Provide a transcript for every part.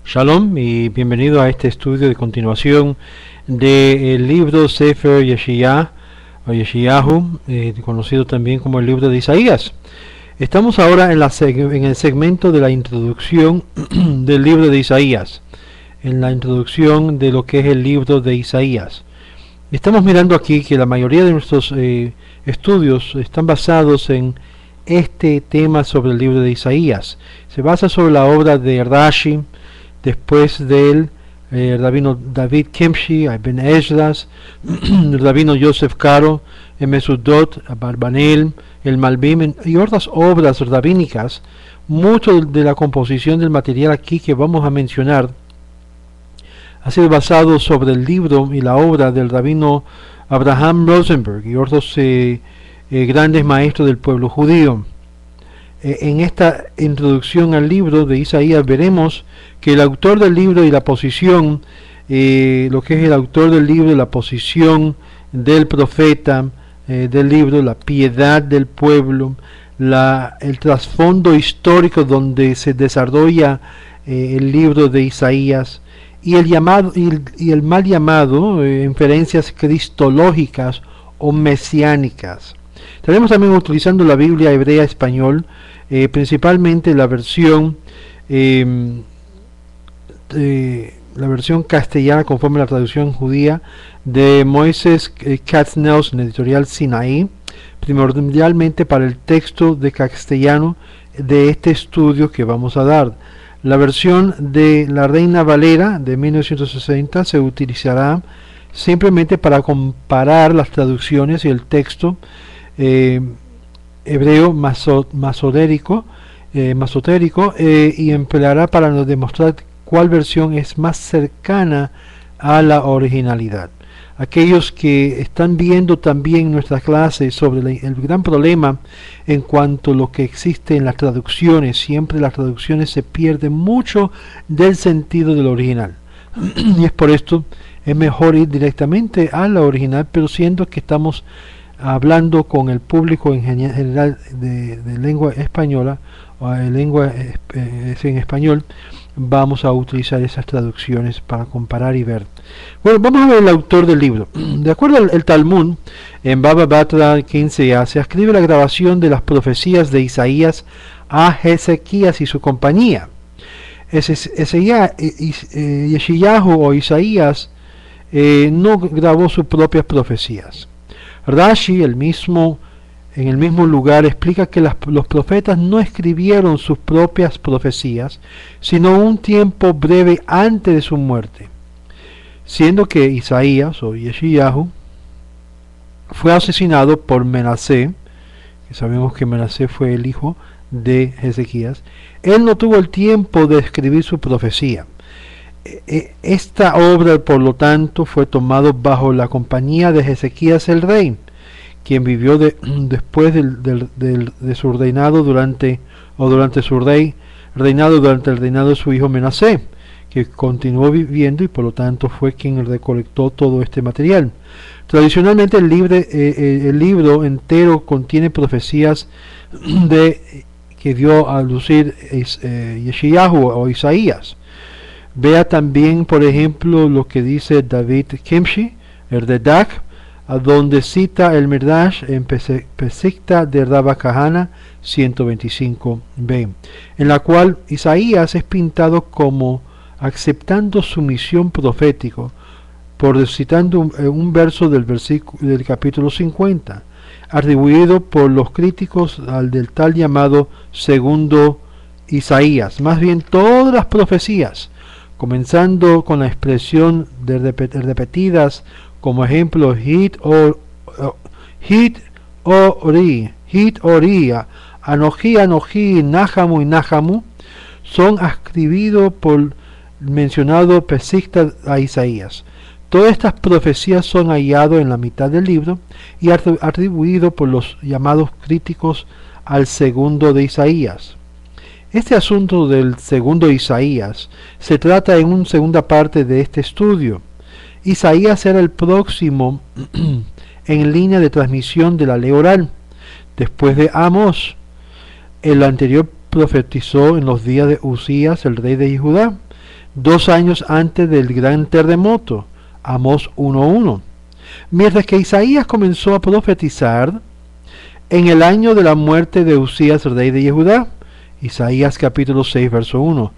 Shalom y bienvenido a este estudio de continuación del libro Sefer Yeshaya o Yeshayahu, conocido también como el libro de Isaías. Estamos ahora en el segmento de la introducción del libro de Isaías, en la introducción de lo que es el libro de Isaías. Estamos mirando aquí que la mayoría de nuestros estudios están basados en este tema sobre el libro de Isaías. Se basa sobre la obra de Rashi. Después de él, el rabino David Kemshi, Ben Esdras, el rabino Yosef Karo, Mesudot, Barbanel, el Malbim y otras obras rabínicas. Mucho de la composición del material aquí que vamos a mencionar ha sido basado sobre el libro y la obra del rabino Abraham Rosenberg y otros grandes maestros del pueblo judío. En esta introducción al libro de Isaías veremos que el autor del libro y la posición, lo que es el autor del libro y la posición del profeta del libro, la piedad del pueblo, el trasfondo histórico donde se desarrolla el libro de Isaías y el mal llamado inferencias cristológicas o mesiánicas. Estaremos también utilizando la Biblia hebrea español, principalmente la versión castellana conforme a la traducción judía de Moisés Katznelson, editorial Sinaí, primordialmente para el texto de castellano de este estudio que vamos a dar. La versión de la Reina Valera de 1960 se utilizará simplemente para comparar las traducciones y el texto hebreo masotérico y empleará para nos demostrar cuál versión es más cercana a la originalidad. Aquellos que están viendo también nuestra clase sobre el gran problema en cuanto a lo que existe en las traducciones, siempre las traducciones se pierden mucho del sentido del original y es por esto es mejor ir directamente a la original, pero siendo que estamos hablando con el público en general de lengua española o de lengua en español, vamos a utilizar esas traducciones para comparar y ver. Bueno, vamos a ver el autor del libro. De acuerdo al Talmud, en Baba Batra 15a se escribe la grabación de las profecías de Isaías a Ezequías y su compañía. Yeshayahu o Isaías no grabó sus propias profecías. Rashi, en el mismo lugar, explica que los profetas no escribieron sus propias profecías, sino un tiempo breve antes de su muerte, siendo que Isaías o Yeshayahu fue asesinado por Menasé, que sabemos que Menasé fue el hijo de Ezequías. Él no tuvo el tiempo de escribir su profecía. Esta obra, por lo tanto, fue tomada bajo la compañía de Ezequías el rey, quien vivió después de su reinado durante su reinado durante el reinado de su hijo Menasé, que continuó viviendo y por lo tanto fue quien recolectó todo este material. Tradicionalmente el libro entero contiene profecías que dio a lucir Yeshayahu o Isaías. Vea también, por ejemplo, lo que dice David Kemshi, el de Dak, a donde cita el Midrash en Pesikta de Rabba Kahana 125b, en la cual Isaías es pintado como aceptando su misión profético, por citando un verso del capítulo 50, atribuido por los críticos al del tal llamado segundo Isaías. Más bien todas las profecías, comenzando con la expresión de repetidas como ejemplo hit ori, anoji, nahamu y nahamu, son escribidos por mencionado Pesikta a Isaías. Todas estas profecías son halladas en la mitad del libro y atribuidos por los llamados críticos al segundo de Isaías. Este asunto del segundo Isaías se trata en una segunda parte de este estudio. Isaías era el próximo en línea de transmisión de la ley oral, después de Amós. El anterior profetizó en los días de Usías, el rey de Judá. 2 años antes del gran terremoto, Amós 1:1. Mientras que Isaías comenzó a profetizar en el año de la muerte de Usías, rey de Judá, Isaías capítulo 6, verso 1,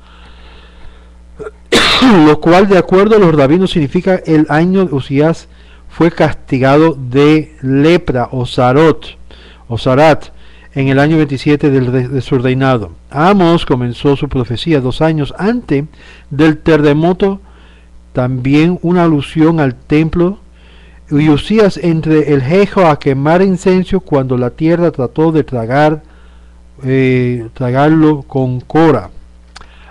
lo cual de acuerdo a los rabinos significa el año de Usías fue castigado de lepra o zarat en el año 27 de su reinado. Amós comenzó su profecía 2 años antes del terremoto, también una alusión al templo, y Usías entre el jejo a quemar incenso cuando la tierra trató de tragarlo con cora.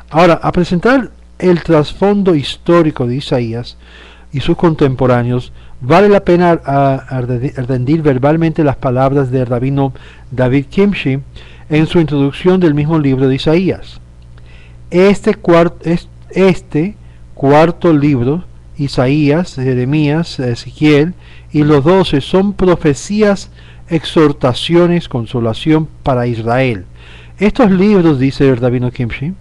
Ahora, a presentar el trasfondo histórico de Isaías y sus contemporáneos, vale la pena rendir verbalmente las palabras del rabino David Kimchi en su introducción del mismo libro de Isaías. Este cuarto libro, Isaías, Jeremías, Ezequiel y los 12 son profecías, exhortaciones, consolación para Israel. Estos libros, dice el rabino Kimchi,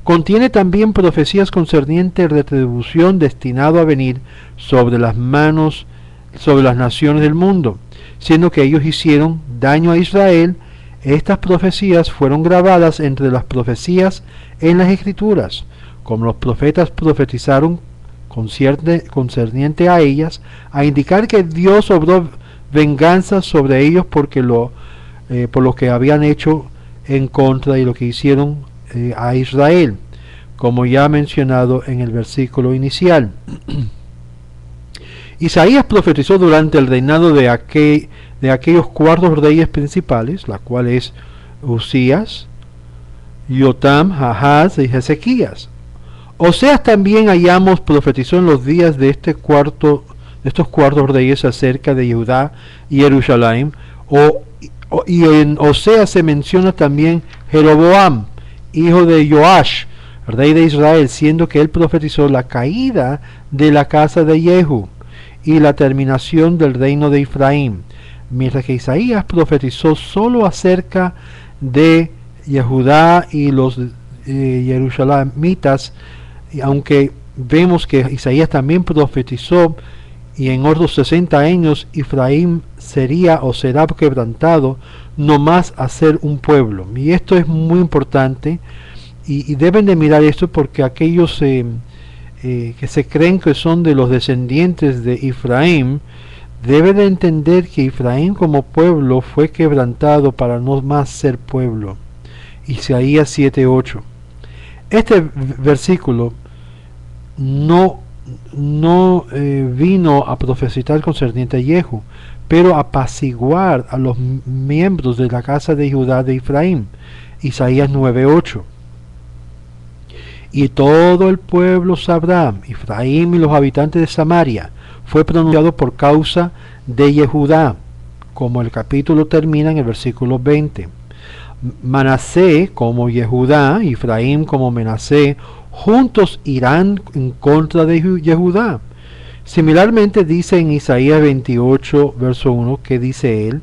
contiene también profecías concernientes retribución destinado a venir sobre las naciones del mundo, siendo que ellos hicieron daño a Israel. Estas profecías fueron grabadas entre las profecías en las Escrituras, como los profetas profetizaron concerniente a ellas, a indicar que Dios obró venganza sobre ellos por lo que habían hecho en contra de lo que hicieron a Israel, como ya mencionado en el versículo inicial. Isaías profetizó durante el reinado de aquellos 4 reyes principales, la cual es Usías, Jotam, Ahaz y Ezequías. Oseas también hallamos profetizó en los días de estos 4 reyes acerca de Judá y Jerusalén, y en Oseas se menciona también Jeroboam, hijo de Joash, rey de Israel, siendo que él profetizó la caída de la casa de Jehu y la terminación del reino de Efraín, mientras que Isaías profetizó solo acerca de Judá y los jerusalemitas, aunque vemos que Isaías también profetizó y en otros 60 años Efraín sería o será quebrantado, no más a ser un pueblo. Y esto es muy importante y deben de mirar esto, porque aquellos que se creen que son de los descendientes de Efraín deben de entender que Efraín como pueblo fue quebrantado para no más ser pueblo. Isaías 7:8. Este versículo no vino a profetizar concerniente a Jehu, pero a apaciguar a los miembros de la casa de Judá de Efraín. Isaías 9:8. Y todo el pueblo sabrá, Efraín y los habitantes de Samaria, fue pronunciado por causa de Yehudá, como el capítulo termina en el versículo 20. Manasé como Yehudá, Efraín como Menasé, juntos irán en contra de Yehudá. Similarmente dice en Isaías 28, verso 1, que dice él,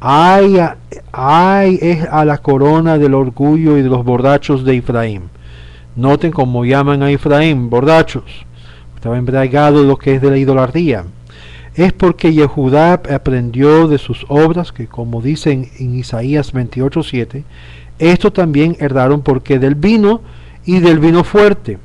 ay es a la corona del orgullo y de los borrachos de Efraín. Noten cómo llaman a Efraín borrachos. Estaba embriagado de lo que es de la idolatría. Es porque Yehudá aprendió de sus obras, que como dicen en Isaías 28:7, esto también herdaron porque del vino y del vino fuerte.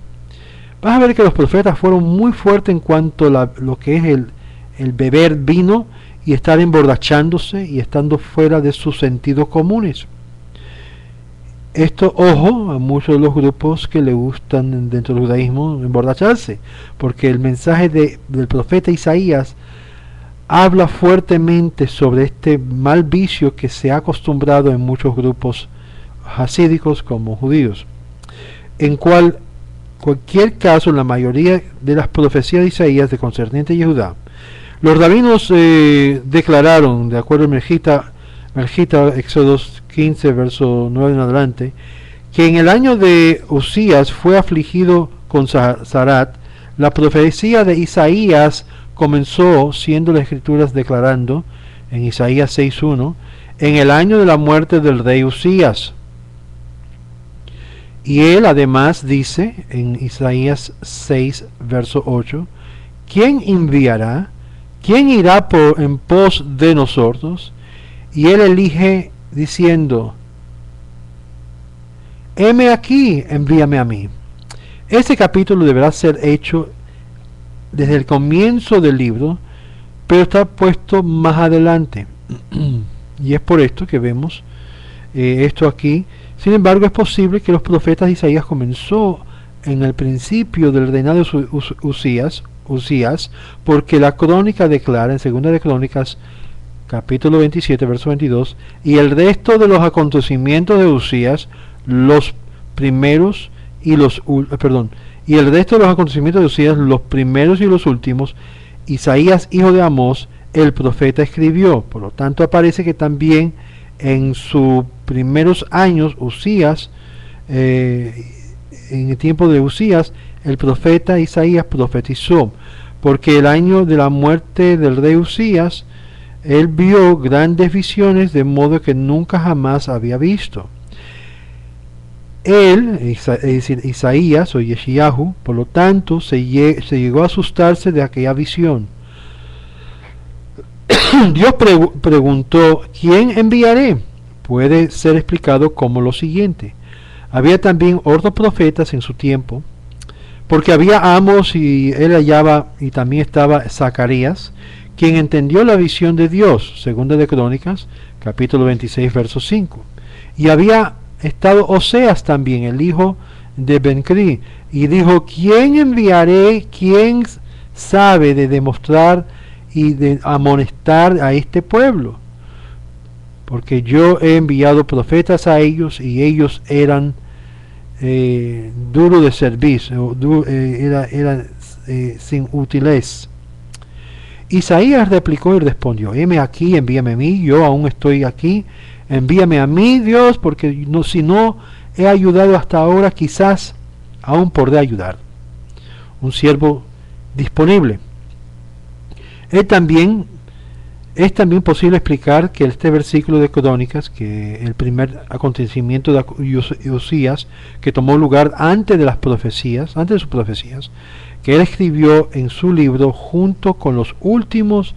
Vas a ver que los profetas fueron muy fuertes en cuanto a lo que es el beber vino y estar emborrachándose y estando fuera de sus sentidos comunes. Esto, ojo, a muchos de los grupos que le gustan dentro del judaísmo emborracharse, porque el mensaje del profeta Isaías habla fuertemente sobre este mal vicio que se ha acostumbrado en muchos grupos hasídicos como judíos, en cualquier caso, en la mayoría de las profecías de Isaías de concerniente a Judá, los rabinos declararon, de acuerdo a Melchita, Éxodo 15, verso 9 en adelante, que en el año de Usías fue afligido con zarat. La profecía de Isaías comenzó siendo las escrituras declarando en Isaías 6:1 en el año de la muerte del rey Usías. Y él además dice en Isaías 6, verso 8, ¿quién enviará? ¿Quién irá en pos de nosotros? Y él elige diciendo, heme aquí, envíame a mí. Este capítulo deberá ser hecho desde el comienzo del libro, pero está puesto más adelante. Y es por esto que vemos esto aquí. Sin embargo, es posible que los profetas de Isaías comenzó en el principio del reinado de Usías, porque la crónica declara en Segunda de Crónicas capítulo 27, verso 22, y el resto de los acontecimientos de Usías, los primeros y los y el resto de los acontecimientos de Usías, los primeros y los últimos, Isaías, hijo de Amós, el profeta, escribió. Por lo tanto, aparece que también en sus primeros años, Usías, en el tiempo de Usías, el profeta Isaías profetizó, porque el año de la muerte del rey Usías, él vio grandes visiones de modo que nunca jamás había visto. Él, es decir, Isaías o Yeshayahu, por lo tanto, se llegó a asustarse de aquella visión. Dios preguntó, ¿quién enviaré? Puede ser explicado como lo siguiente. Había también otros profetas en su tiempo, porque había Amos y él hallaba, y también estaba Zacarías, quien entendió la visión de Dios, Segunda de Crónicas, capítulo 26, verso 5. Y había estado Oseas también, el hijo de Bencri, y dijo, ¿quién enviaré? ¿Quién sabe de demostrar y de amonestar a este pueblo? Porque yo he enviado profetas a ellos y ellos eran duros de servicio, eran sin utilez. Isaías replicó y respondió, heme aquí, envíame a mí, yo aún estoy aquí, envíame a mí, Dios, porque si no he ayudado hasta ahora, quizás aún podré ayudar. Un siervo disponible. Es también posible explicar que este versículo de Crónicas, que el primer acontecimiento de Usías, que tomó lugar antes de sus profecías, que él escribió en su libro junto con los últimos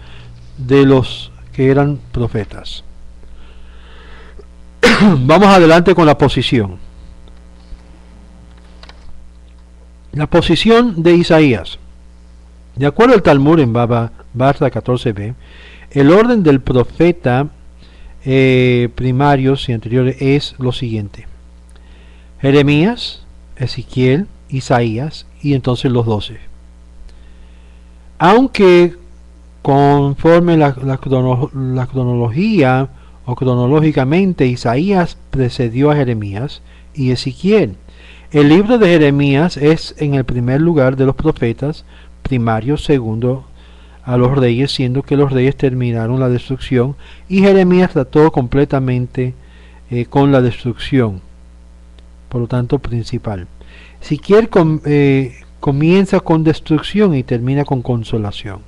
de los que eran profetas. Vamos adelante con la posición. La posición de Isaías. De acuerdo al Talmud en Baba Basra 14b, el orden del profeta primarios y anteriores es lo siguiente: Jeremías, Ezequiel, Isaías y entonces los 12. Aunque conforme la cronología o cronológicamente Isaías precedió a Jeremías y Ezequiel, el libro de Jeremías es en el primer lugar de los profetas primarios, segundo a los reyes, siendo que los reyes terminaron la destrucción y Jeremías trató completamente con la destrucción, por lo tanto principal. Ezequiel comienza con destrucción y termina con consolación,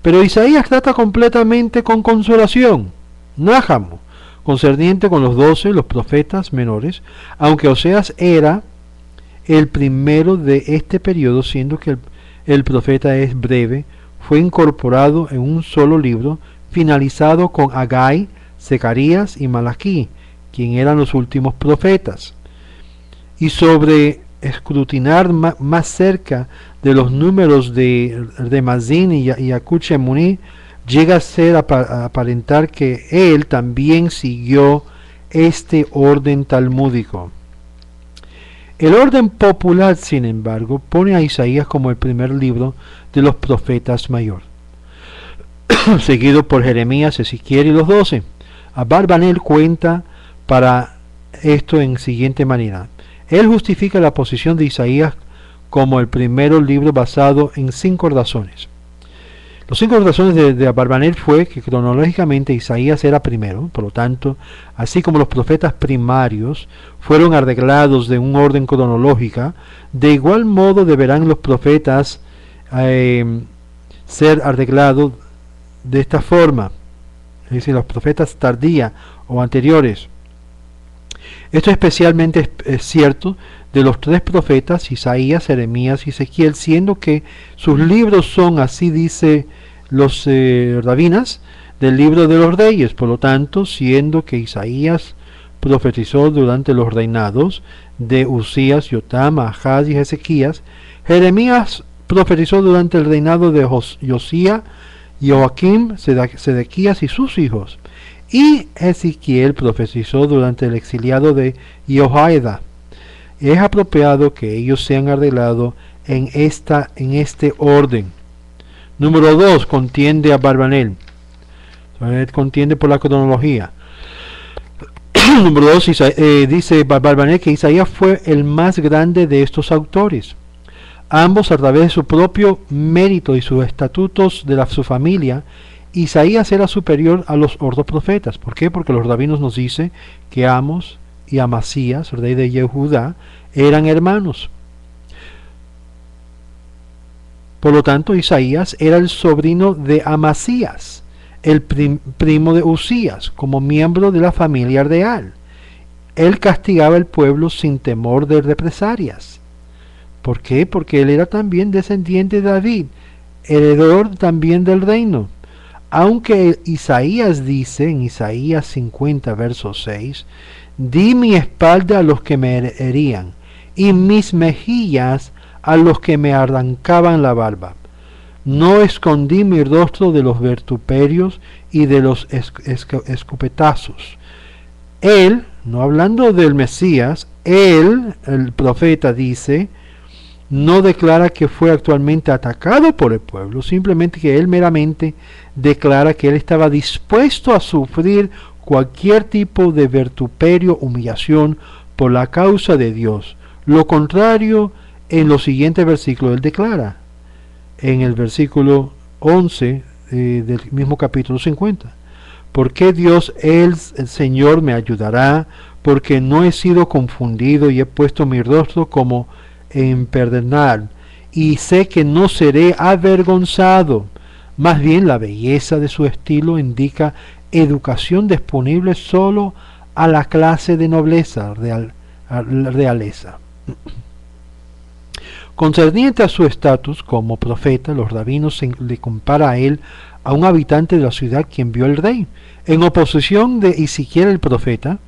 pero Isaías trata completamente con consolación, Nájamo, concerniente con los 12, los profetas menores, aunque Oseas era el primero de este periodo, siendo que el profeta es breve, fue incorporado en un solo libro, finalizado con Hagai, Zacarías y Malaquí, quien eran los últimos profetas. Y sobre escrutinar más cerca de los números de Mazín y Yakut Shemuni, llega a ser aparentar que él también siguió este orden talmúdico. El orden popular, sin embargo, pone a Isaías como el primer libro de los profetas mayor, seguido por Jeremías, Ezequiel y los 12. Abarbanel cuenta para esto en siguiente manera. Él justifica la posición de Isaías como el primer libro basado en 5 razones. Los 5 razones de Abarbanel fue que cronológicamente Isaías era primero, por lo tanto, así como los profetas primarios fueron arreglados de un orden cronológico, de igual modo deberán los profetas ser arreglados de esta forma, es decir, los profetas tardía o anteriores. Esto especialmente es cierto de los tres profetas, Isaías, Jeremías y Ezequiel, siendo que sus libros son, así dice los rabinas, del libro de los reyes. Por lo tanto, siendo que Isaías profetizó durante los reinados de Usías, Yotam, Ahaz y Ezequías, Jeremías profetizó durante el reinado de Josías, Joaquim, Sedequías y sus hijos, y Ezequiel profetizó durante el exiliado de Jehoiada. Es apropiado que ellos sean arreglados en este orden. Número 2, contiende a Barbanel. Contiende por la cronología. Número 2, dice Barbanel que Isaías fue el más grande de estos autores. Ambos, a través de su propio mérito y sus estatutos de su familia, Isaías era superior a los otros profetas. ¿Por qué? Porque los rabinos nos dicen que Amos y Amasías, rey de Yehudá, eran hermanos. Por lo tanto, Isaías era el sobrino de Amasías, el primo de Usías, como miembro de la familia real. Él castigaba al pueblo sin temor de represalias. ¿Por qué? Porque él era también descendiente de David, heredor también del reino. Aunque Isaías dice en Isaías 50, verso 6, di mi espalda a los que me herían, y mis mejillas a los que me arrancaban la barba. No escondí mi rostro de los vituperios y de los escopetazos. Él, no hablando del Mesías, él, el profeta, dice, no declara que fue actualmente atacado por el pueblo, simplemente que él meramente declara que él estaba dispuesto a sufrir cualquier tipo de vituperio, humillación por la causa de Dios. Lo contrario, en los siguientes versículos él declara, en el versículo 11 del mismo capítulo 50, porque Dios, el Señor, me ayudará, porque no he sido confundido y he puesto mi rostro como en perdonar, y sé que no seré avergonzado. Más bien, la belleza de su estilo indica educación disponible solo a la clase de nobleza, realeza. Concerniente a su estatus como profeta, los rabinos le compara a él a un habitante de la ciudad quien vio al rey, en oposición de Ezequiel el profeta,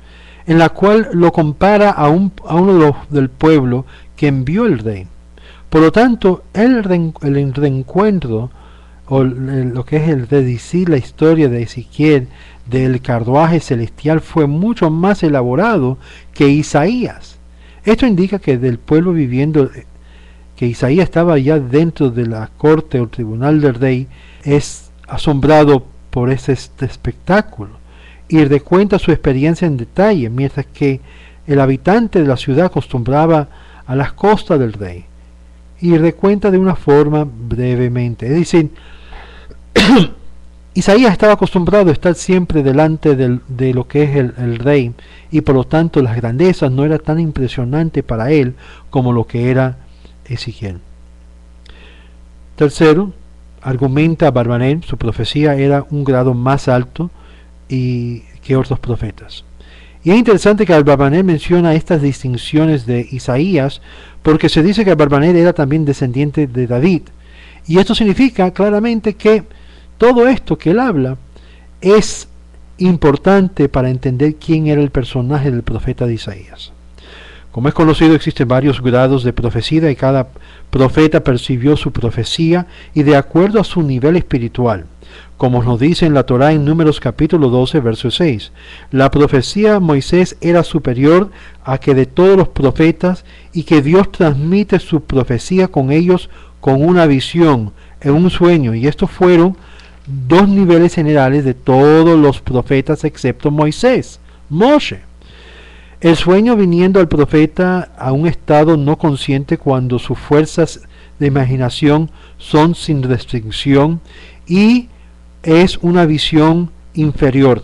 en la cual lo compara a uno del pueblo que envió el rey. Por lo tanto, el reencuentro, o lo que es el decir la historia de Ezequiel del carruaje celestial, fue mucho más elaborado que Isaías. Esto indica que del pueblo viviendo, que Isaías estaba ya dentro de la corte o tribunal del rey, es asombrado por este espectáculo y recuenta su experiencia en detalle, mientras que el habitante de la ciudad acostumbraba a las costas del rey, y recuenta de una forma brevemente. Es decir, Isaías estaba acostumbrado a estar siempre delante de lo que es el rey, y por lo tanto las grandezas no era tan impresionante para él como lo que era Ezequiel. Tercero, argumenta Barbanel, su profecía era un grado más alto que otros profetas. Y es interesante que Barbanel menciona estas distinciones de Isaías, porque se dice que Barbanel era también descendiente de David. Y esto significa claramente que todo esto que él habla es importante para entender quién era el personaje del profeta de Isaías. Como es conocido, existen varios grados de profecía y cada profeta percibió su profecía y de acuerdo a su nivel espiritual. Como nos dice en la Torá en Números capítulo 12, verso 6, la profecía de Moisés era superior a que de todos los profetas y que Dios transmite su profecía con ellos con una visión, en un sueño, y estos fueron dos niveles generales de todos los profetas excepto Moisés, Moshe. El sueño viniendo al profeta a un estado no consciente cuando sus fuerzas de imaginación son sin restricción y es una visión inferior,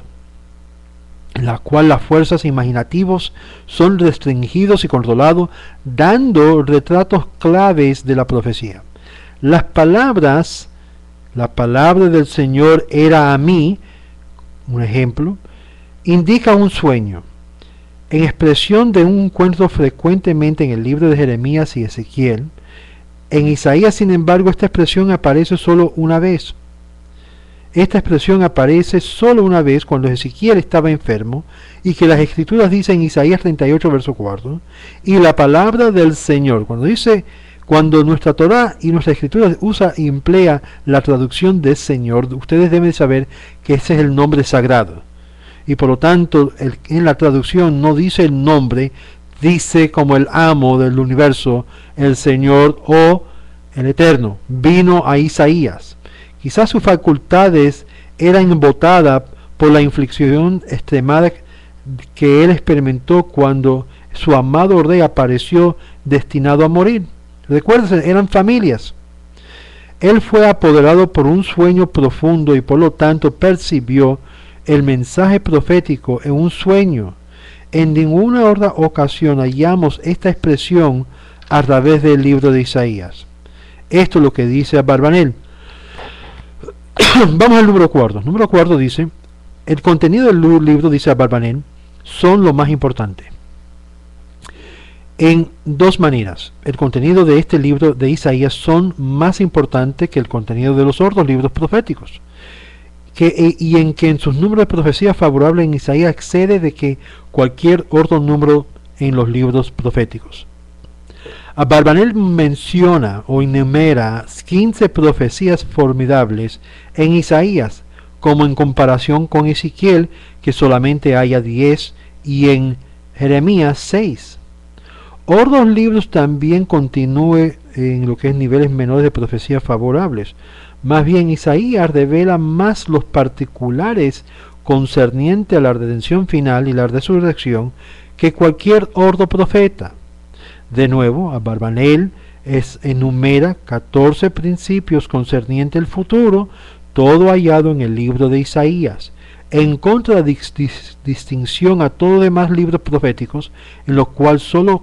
en la cual las fuerzas imaginativas son restringidos y controlados, dando retratos claves de la profecía. La palabra del Señor era a mí, un ejemplo, indica un sueño. en expresión de un encuentro frecuentemente en el libro de Jeremías y Ezequiel. En Isaías, sin embargo, esta expresión aparece solo una vez. Esta expresión aparece solo una vez cuando Ezequiel estaba enfermo, y que las Escrituras dicen en Isaías 38, verso 4, y la palabra del Señor. Cuando nuestra Torá y nuestra Escritura usa y emplea la traducción de Señor, ustedes deben saber que ese es el nombre sagrado. Y por lo tanto, en la traducción no dice el nombre, dice como el amo del universo, el Señor o el Eterno. Vino a Isaías. Quizás sus facultades eran embotadas por la inflicción extremada que él experimentó cuando su amado rey apareció destinado a morir. Recuerden, eran familias. Él fue apoderado por un sueño profundo y por lo tanto percibió el mensaje profético en un sueño. En ninguna otra ocasión hallamos esta expresión a través del libro de Isaías. Esto es lo que dice Abarbanel. Vamos al número 4. Número 4 dice, el contenido del libro, dice Abarbanel, son lo más importante. En dos maneras. El contenido de este libro de Isaías son más importante que el contenido de los otros libros proféticos. Y en que en sus números de profecía favorable en Isaías excede de que cualquier otro número en los libros proféticos. Abarbanel menciona o enumera 15 profecías formidables en Isaías, como en comparación con Ezequiel, que solamente haya 10, y en Jeremías 6. Otros libros también continúe en lo que es niveles menores de profecías favorables. Más bien Isaías revela más los particulares concernientes a la redención final y la resurrección que cualquier otro profeta. De nuevo, Abarbanel enumera 14 principios concernientes al futuro, todo hallado en el libro de Isaías, en contradistinción a todos los demás libros proféticos, en los cuales solo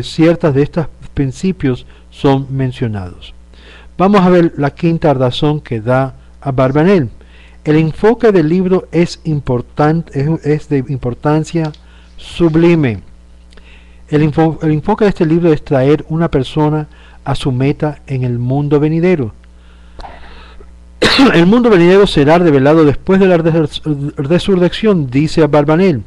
ciertas de estos principios son mencionados. Vamos a ver la quinta razón que da Abarbanel. El enfoque del libro es de importancia sublime. El enfoque de este libro es traer una persona a su meta en el mundo venidero. El mundo venidero será revelado después de la resurrección, dice Abarbanel.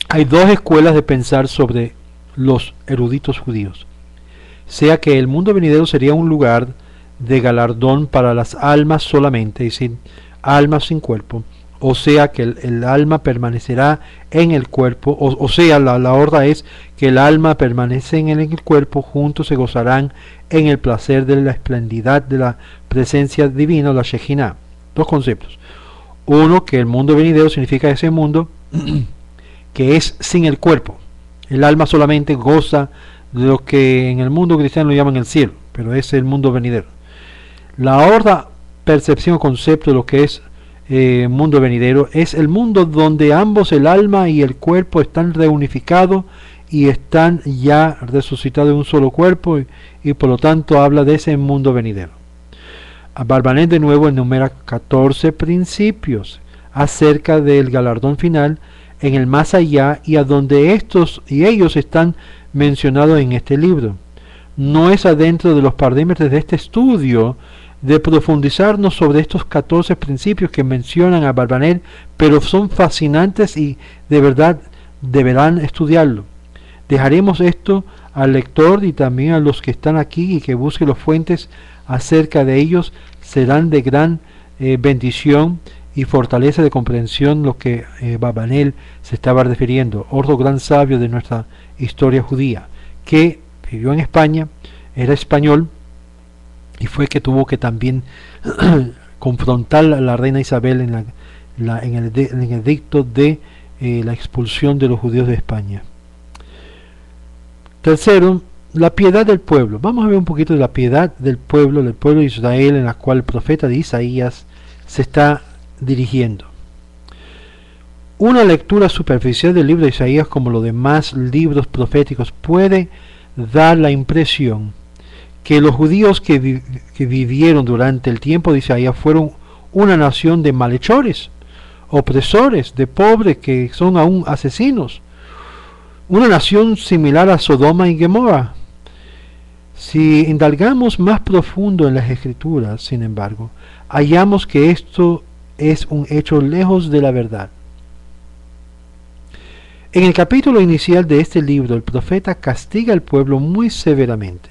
Hay dos escuelas de pensar sobre los eruditos judíos. Sea que el mundo venidero sería un lugar de galardón para las almas solamente, es decir, almas sin cuerpo, o sea que el alma permanecerá en el cuerpo, o sea, la orden es que el alma permanece en el cuerpo, juntos se gozarán en el placer de la esplendidad de la presencia divina, la Shejinah. Dos conceptos. Uno, que el mundo venidero significa ese mundo que es sin el cuerpo. El alma solamente goza de lo que en el mundo cristiano llaman el cielo, pero es el mundo venidero. La otra percepción o concepto de lo que es mundo venidero es el mundo donde ambos, el alma y el cuerpo, están reunificados y están ya resucitados en un solo cuerpo, y por lo tanto habla de ese mundo venidero. Abarbanel de nuevo enumera 14 principios acerca del galardón final en el más allá, y a donde ellos están mencionados en este libro. No es adentro de los parámetros de este estudio de profundizarnos sobre estos 14 principios que mencionan a Abarbanel, pero son fascinantes y de verdad deberán estudiarlo. Dejaremos esto al lector y también a los que están aquí y que busquen las fuentes acerca de ellos. Serán de gran bendición y fortaleza de comprensión lo que Abarbanel se estaba refiriendo, otro gran sabio de nuestra historia judía, que vivió en España, era español, y fue que tuvo que también confrontar a la reina Isabel en el edicto de la expulsión de los judíos de España. Tercero, la piedad del pueblo. Vamos a ver un poquito de la piedad del pueblo de Israel, en la cual el profeta de Isaías se está dirigiendo. Una lectura superficial del libro de Isaías, como los demás libros proféticos, puede dar la impresión que los judíos que vivieron durante el tiempo de Isaías fueron una nación de malhechores, opresores, de pobres que son aún asesinos. Una nación similar a Sodoma y Gomorra. Si indagamos más profundo en las Escrituras, sin embargo, hallamos que esto es un hecho lejos de la verdad. En el capítulo inicial de este libro, el profeta castiga al pueblo muy severamente.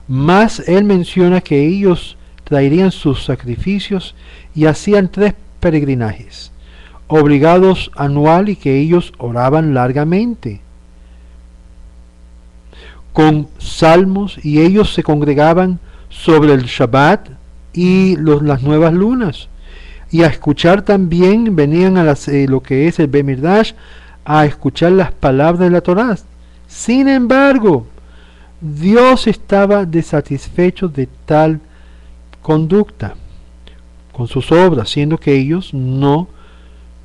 Mas él menciona que ellos traerían sus sacrificios y hacían 3 peregrinajes, obligados anual, y que ellos oraban largamente con salmos, y ellos se congregaban sobre el Shabbat y las nuevas lunas, y a escuchar también, venían a lo que es el Bet Mikdash, a escuchar las palabras de la Torá. Sin embargo, Dios estaba desatisfecho de tal conducta con sus obras, siendo que ellos no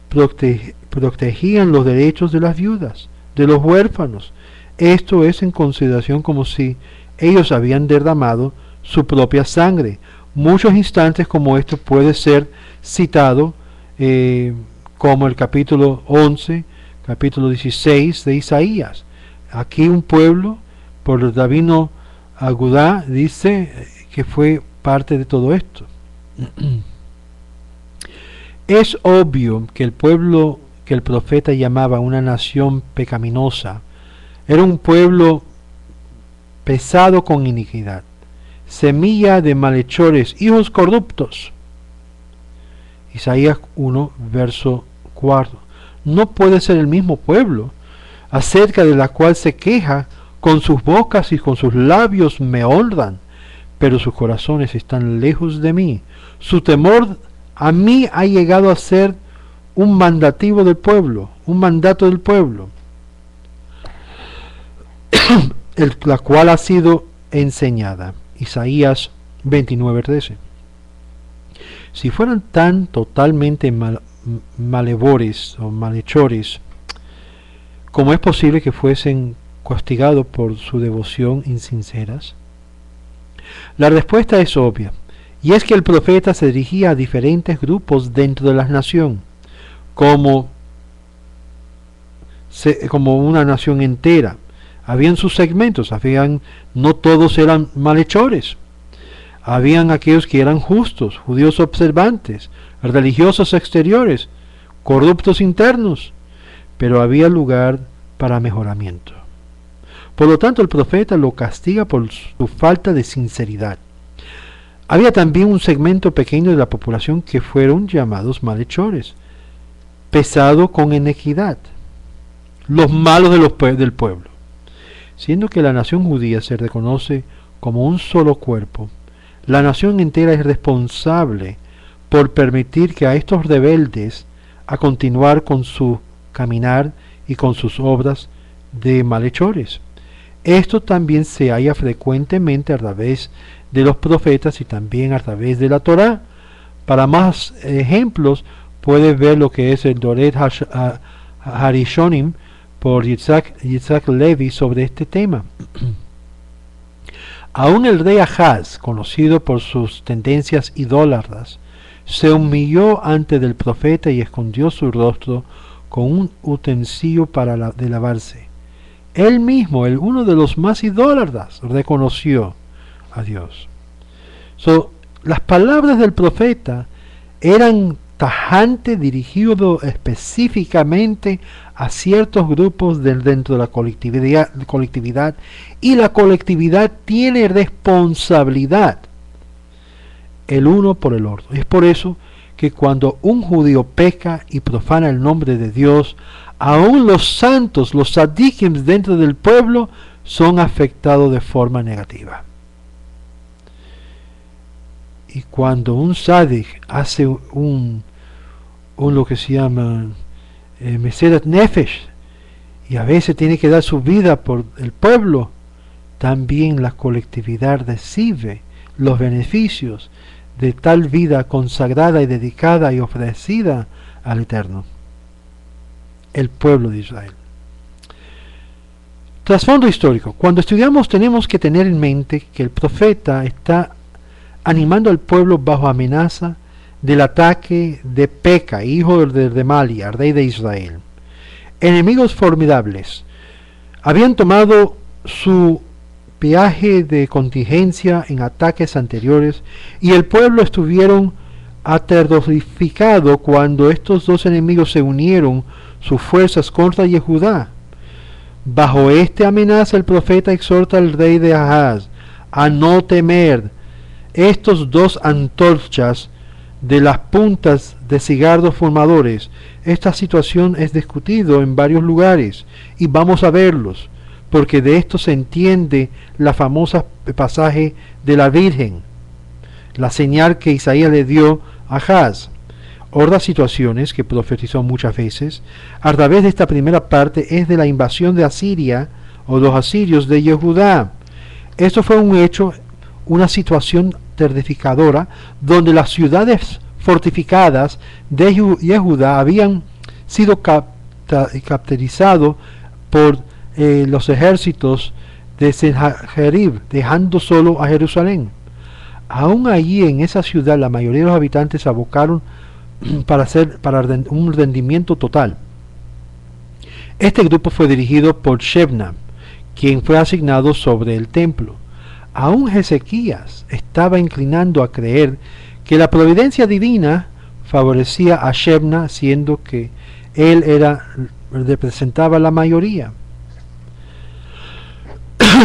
protegían los derechos de las viudas, de los huérfanos. Esto es en consideración como si ellos habían derramado su propia sangre. Muchos instantes como esto puede ser citado como el capítulo 11, capítulo 16 de Isaías. Aquí un pueblo, por el rabino Agudá, dice que fue parte de todo esto. Es obvio que el pueblo que el profeta llamaba una nación pecaminosa era un pueblo pesado con iniquidad, semilla de malhechores, hijos corruptos. Isaías 1, verso 4. No puede ser el mismo pueblo, acerca de la cual se queja: con sus bocas y con sus labios me honran, pero sus corazones están lejos de mí. Su temor a mí ha llegado a ser un mandativo del pueblo, un mandato del pueblo, la cual ha sido enseñada. Isaías 29:13. Si fueran tan totalmente malevores o malhechores, ¿cómo es posible que fuesen castigados por su devoción insinceras? La respuesta es obvia, y es que el profeta se dirigía a diferentes grupos dentro de la nación, como una nación entera. Habían sus segmentos, no todos eran malhechores. Habían aquellos que eran justos, judíos observantes, religiosos exteriores, corruptos internos, pero había lugar para mejoramiento. Por lo tanto, el profeta lo castiga por su falta de sinceridad. Había también un segmento pequeño de la población que fueron llamados malhechores, pesado con inequidad, los malos del pueblo. Siendo que la nación judía se reconoce como un solo cuerpo, la nación entera es responsable por permitir que a estos rebeldes a continuar con su caminar y con sus obras de malhechores. Esto también se halla frecuentemente a través de los profetas y también a través de la Torá. Para más ejemplos, puedes ver lo que es el Doret Harishonim por Yitzhak Levi sobre este tema. Aún el rey Ahaz, conocido por sus tendencias idólatras, se humilló ante el profeta y escondió su rostro con un utensilio de lavarse. Él mismo, uno de los más idólatras, reconoció a Dios. Las palabras del profeta eran tajantes, dirigidas específicamente a ciertos grupos dentro de la colectividad, y la colectividad tiene responsabilidad el uno por el otro. Es por eso que cuando un judío peca y profana el nombre de Dios, aún los santos, los tzadikim dentro del pueblo, son afectados de forma negativa. Y cuando un tzadik hace lo que se llama Meseret Nefesh, y a veces tiene que dar su vida por el pueblo, también la colectividad recibe los beneficios de tal vida consagrada y dedicada y ofrecida al Eterno, el pueblo de Israel. Trasfondo histórico. Cuando estudiamos tenemos que tener en mente que el profeta está animando al pueblo bajo amenaza del ataque de Peca, hijo de Remalia, rey de Israel. Enemigos formidables habían tomado su viaje de contingencia en ataques anteriores, y el pueblo estuvieron aterrorificado cuando estos dos enemigos se unieron sus fuerzas contra Yehudá. Bajo esta amenaza el profeta exhorta al rey de Ahaz a no temer. Estos dos antorchas de las puntas de cigarros fumadores, esta situación es discutido en varios lugares y vamos a verlos, porque de esto se entiende la famosa pasaje de la Virgen, la señal que Isaías le dio a Ahaz. Otras situaciones que profetizó muchas veces a través de esta primera parte es de la invasión de Asiria o los asirios de Yehudá. Esto fue un hecho, una situación terrificadora, donde las ciudades fortificadas de Yehudá habían sido capturadas por los ejércitos de Sennacherib, dejando solo a Jerusalén. Aún allí en esa ciudad la mayoría de los habitantes se abocaron para un rendimiento total. Este grupo fue dirigido por Shebna, quien fue asignado sobre el templo. Aún Ezequías estaba inclinando a creer que la providencia divina favorecía a Shebna, siendo que él representaba la mayoría.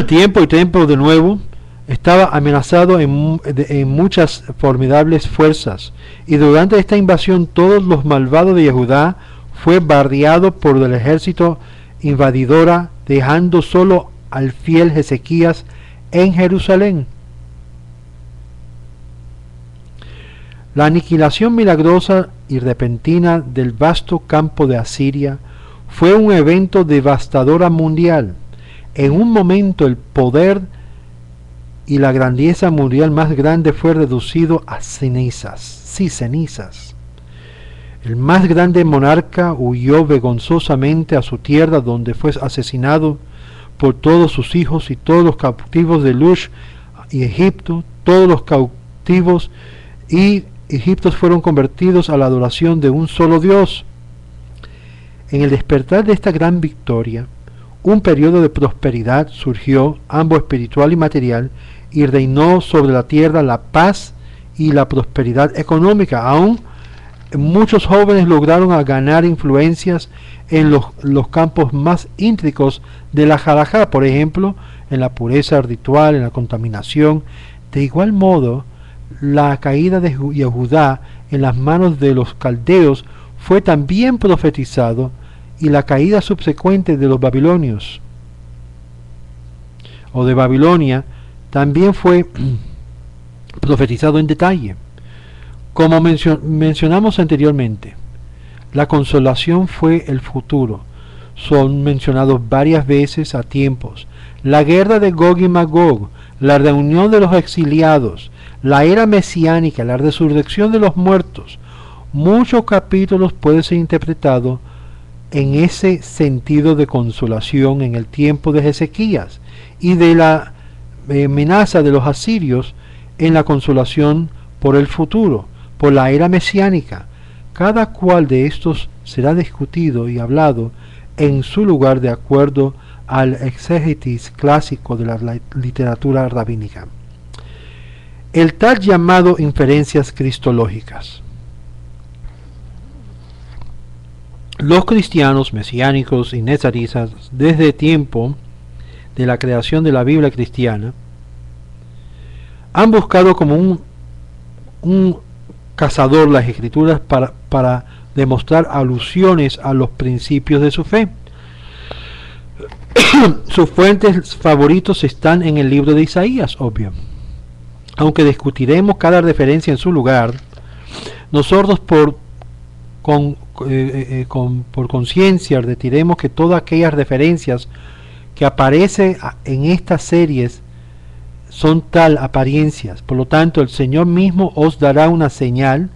Tiempo y tiempo de nuevo estaba amenazado en muchas formidables fuerzas, y durante esta invasión todos los malvados de Yehudá fue barriado por el ejército invadidora, dejando solo al fiel Ezequías en Jerusalén. La aniquilación milagrosa y repentina del vasto campo de Asiria fue un evento devastador mundial. En un momento el poder y la grandeza mundial más grande fue reducido a cenizas. Sí, cenizas. El más grande monarca huyó vergonzosamente a su tierra, donde fue asesinado por todos sus hijos y todos los cautivos de Lush y Egipto. Todos los cautivos y egipcios fueron convertidos a la adoración de un solo Dios. En el despertar de esta gran victoria, un periodo de prosperidad surgió, ambos espiritual y material, y reinó sobre la tierra la paz y la prosperidad económica. Aún muchos jóvenes lograron ganar influencias en los campos más íntricos de la halajá, por ejemplo, en la pureza ritual, en la contaminación. De igual modo, la caída de Yehudá en las manos de los caldeos fue también profetizado, y la caída subsecuente de los babilonios o de Babilonia también fue profetizado en detalle. Como mencionamos anteriormente, la consolación fue el futuro. Son mencionados varias veces a tiempos. La guerra de Gog y Magog, la reunión de los exiliados, la era mesiánica, la resurrección de los muertos. Muchos capítulos pueden ser interpretados en ese sentido de consolación en el tiempo de Ezequías, y de la amenaza de los asirios en la consolación por el futuro, por la era mesiánica. Cada cual de estos será discutido y hablado en su lugar de acuerdo al exégesis clásico de la literatura rabínica. El tal llamado inferencias cristológicas. Los cristianos mesiánicos y nezaristas, desde tiempo de la creación de la Biblia cristiana, han buscado como un cazador las escrituras para demostrar alusiones a los principios de su fe. Sus fuentes favoritos están en el libro de Isaías, obvio. Aunque discutiremos cada referencia en su lugar, nosotros por conciencia retiremos que todas aquellas referencias que aparecen en estas series son tal apariencias. Por lo tanto, el Señor mismo os dará una señal.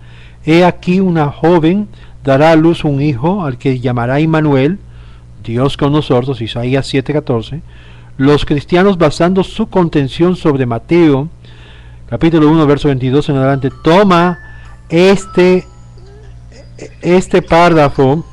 He aquí una joven dará a luz un hijo, al que llamará Immanuel, Dios con nosotros, Isaías 7:14. Los cristianos, basando su contención sobre Mateo capítulo 1 verso 22 en adelante, toma Este, este párrafo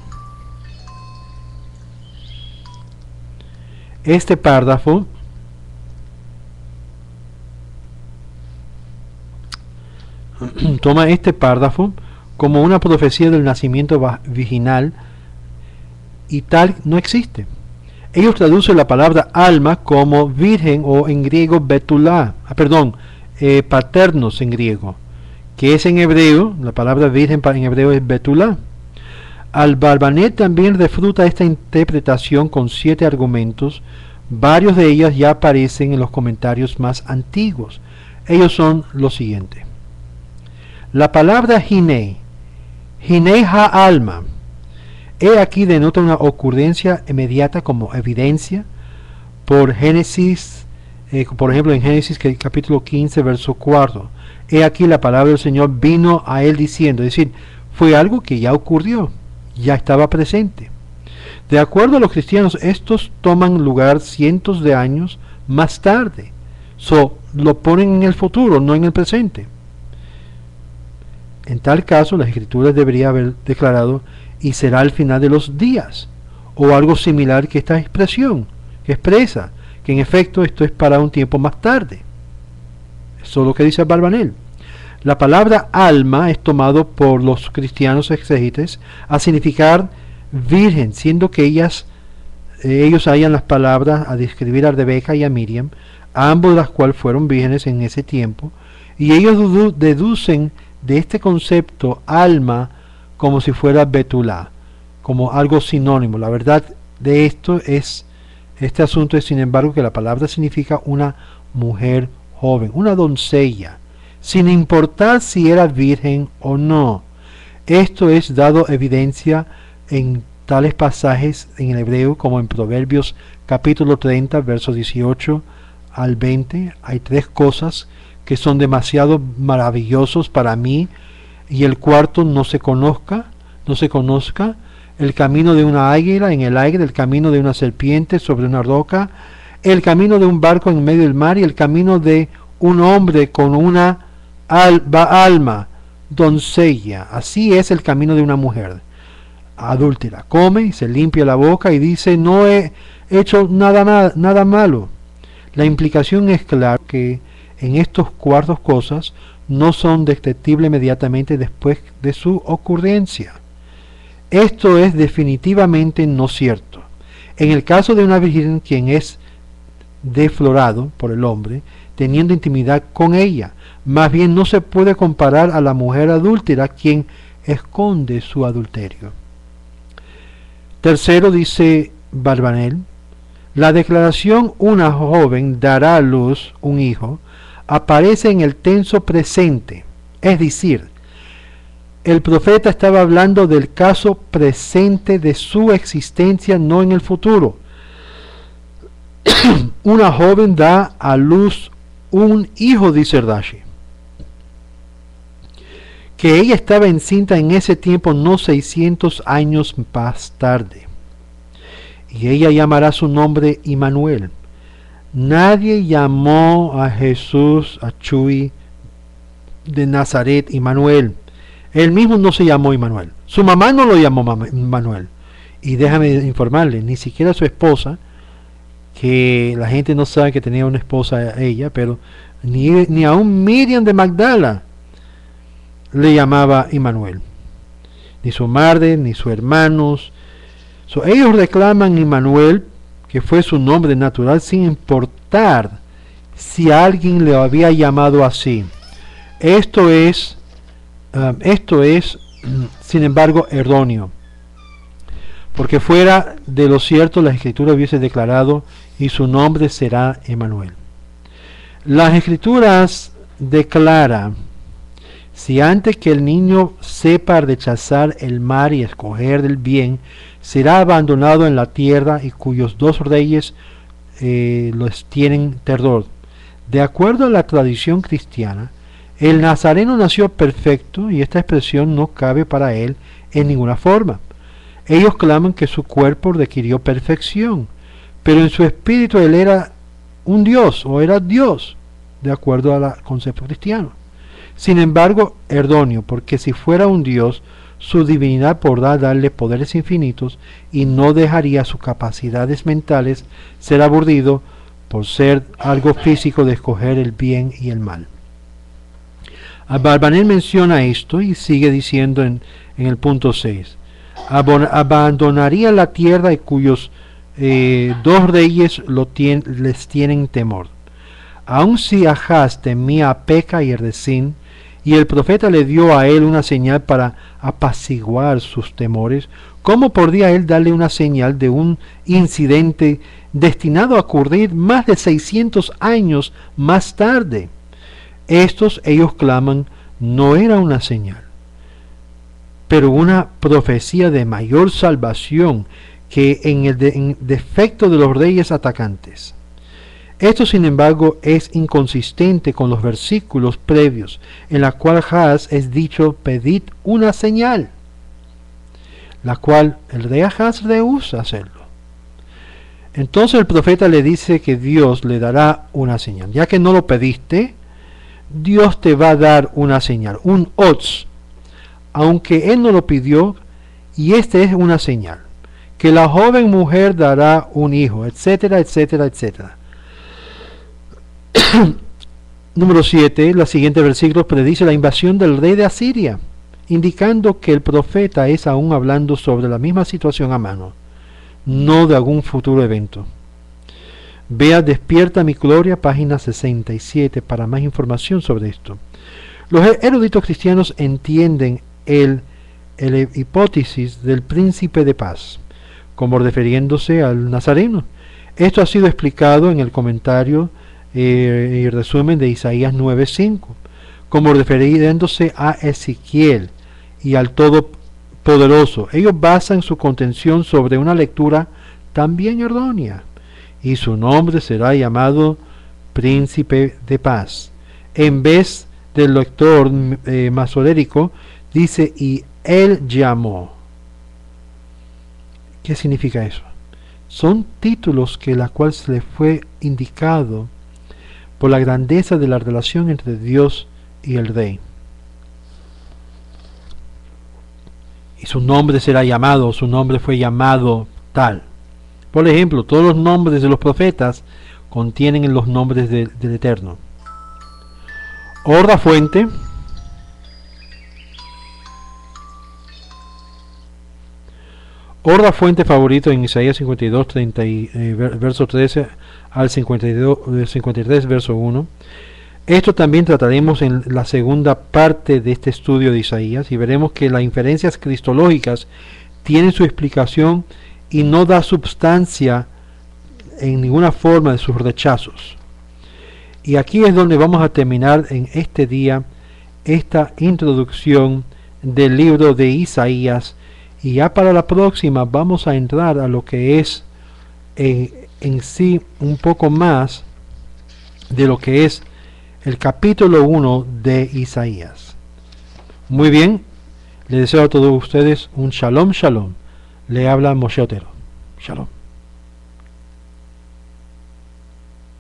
toma este párrafo como una profecía del nacimiento virginal, y tal no existe. Ellos traducen la palabra alma como virgen, o en griego betulá, paternos en griego, que es en hebreo, la palabra virgen en hebreo es betulá. Al-Barbanet también refuta esta interpretación con 7 argumentos. Varios de ellos ya aparecen en los comentarios más antiguos. Ellos son los siguientes. La palabra Hinei ha-alma, aquí denota una ocurrencia inmediata como evidencia por Génesis, por ejemplo en Génesis capítulo 15 verso 4. Aquí la palabra del Señor vino a él diciendo, es decir, fue algo que ya ocurrió, ya estaba presente. De acuerdo a los cristianos, estos toman lugar cientos de años más tarde. Lo ponen en el futuro, no en el presente. En tal caso, las escrituras deberían haber declarado, y será al final de los días, o algo similar que esta expresión, que expresa que en efecto esto es para un tiempo más tarde. Eso es lo que dice Barbanel. La palabra alma es tomado por los cristianos exégetes a significar virgen, siendo que ellos hallan las palabras a describir a Rebeca y a Miriam, ambos de las cuales fueron vírgenes en ese tiempo, y ellos deducen de este concepto alma como si fuera betulá, como algo sinónimo. La verdad de este asunto es, sin embargo, que la palabra significa una mujer joven, una doncella, sin importar si era virgen o no. Esto es dado evidencia en tales pasajes en el hebreo como en Proverbios capítulo 30 versos 18 al 20. Hay 3 cosas que son demasiado maravillosos para mí, y el cuarto no se conozca, el camino de una águila en el aire, el camino de una serpiente sobre una roca, el camino de un barco en medio del mar, y el camino de un hombre con una alma, doncella. Así es el camino de una mujer adúltera. Come y se limpia la boca y dice, no he hecho nada malo. La implicación es clara que en estos 4 cosas no son detectibles inmediatamente después de su ocurrencia. Esto es definitivamente no cierto. En el caso de una virgen quien es deflorado por el hombre, teniendo intimidad con ella, más bien no se puede comparar a la mujer adúltera quien esconde su adulterio. Tercero, dice Barbanel, la declaración una joven dará a luz un hijo aparece en el tenso presente, es decir, el profeta estaba hablando del caso presente de su existencia, no en el futuro. Una joven da a luz un hijo, dice Rashi. Que ella estaba encinta en ese tiempo, no 600 años más tarde. Y ella llamará su nombre Immanuel. Nadie llamó a Jesús, a Chuy de Nazaret, Immanuel. Él mismo no se llamó Immanuel. Su mamá no lo llamó Immanuel. Y déjame informarle, ni siquiera su esposa, que la gente no sabe que tenía una esposa ella, pero ni aún Miriam de Magdala le llamaba Immanuel. Ni su madre, ni sus hermanos. Ellos reclaman Immanuel, que fue su nombre natural, sin importar si alguien le había llamado así. Esto es, sin embargo, erróneo, porque fuera de lo cierto la escritura hubiese declarado, y su nombre será Emmanuel. Las escrituras declaran, si antes que el niño sepa rechazar el mal y escoger el bien, será abandonado en la tierra, y cuyos 2 reyes los tienen terror. De acuerdo a la tradición cristiana, el nazareno nació perfecto, y esta expresión no cabe para él en ninguna forma. Ellos claman que su cuerpo requirió perfección, pero en su espíritu él era un Dios, o era Dios, de acuerdo al concepto cristiano. Sin embargo, erróneo, porque si fuera un Dios, su divinidad podrá darle poderes infinitos y no dejaría sus capacidades mentales ser aburrido por ser algo físico de escoger el bien y el mal. Abarbanel menciona esto y sigue diciendo en el punto 6, abandonaría la tierra y cuyos dos reyes les tienen temor. Aun si Ahaz temía a Peca y Rezín, y el profeta le dio a él una señal para apaciguar sus temores, ¿cómo podría él darle una señal de un incidente destinado a ocurrir más de 600 años más tarde? Ellos claman, no era una señal, pero una profecía de mayor salvación que en el defecto de los reyes atacantes. Esto, sin embargo, es inconsistente con los versículos previos, en la cual Ahaz es dicho, pedid una señal, la cual el rey Ahaz rehúsa hacerlo. Entonces el profeta le dice que Dios le dará una señal. Ya que no lo pediste, Dios te va a dar una señal, un otz, aunque él no lo pidió, y este es una señal, que la joven mujer dará un hijo, etcétera, etcétera, etcétera. Número 7, la siguiente versículo predice la invasión del rey de Asiria, indicando que el profeta es aún hablando sobre la misma situación a mano, no de algún futuro evento. Vea Despierta mi gloria, página 67, para más información sobre esto. Los eruditos cristianos entienden el hipótesis del príncipe de paz, como refiriéndose al Nazareno. Esto ha sido explicado en el comentario y resumen de Isaías 9:5, como refiriéndose a Ezequiel y al Todopoderoso. Ellos basan su contención sobre una lectura también errónea, y su nombre será llamado Príncipe de Paz. En vez del lector masorérico, dice, y él llamó. ¿Qué significa eso? Son títulos que la cual se le fue indicado por la grandeza de la relación entre Dios y el rey. Y su nombre será llamado, su nombre fue llamado tal. Por ejemplo, todos los nombres de los profetas contienen los nombres del Eterno. Otra fuente, favorito en Isaías 52, verso 13 al 53, verso 1. Esto también trataremos en la segunda parte de este estudio de Isaías, y veremos que las inferencias cristológicas tienen su explicación y no da substancia en ninguna forma de sus rechazos. Y aquí es donde vamos a terminar en este día esta introducción del libro de Isaías, y ya para la próxima vamos a entrar a lo que es en sí un poco más de lo que es el capítulo 1 de Isaías. Muy bien, les deseo a todos ustedes un shalom, shalom. Le habla Moshe Otero. Shalom.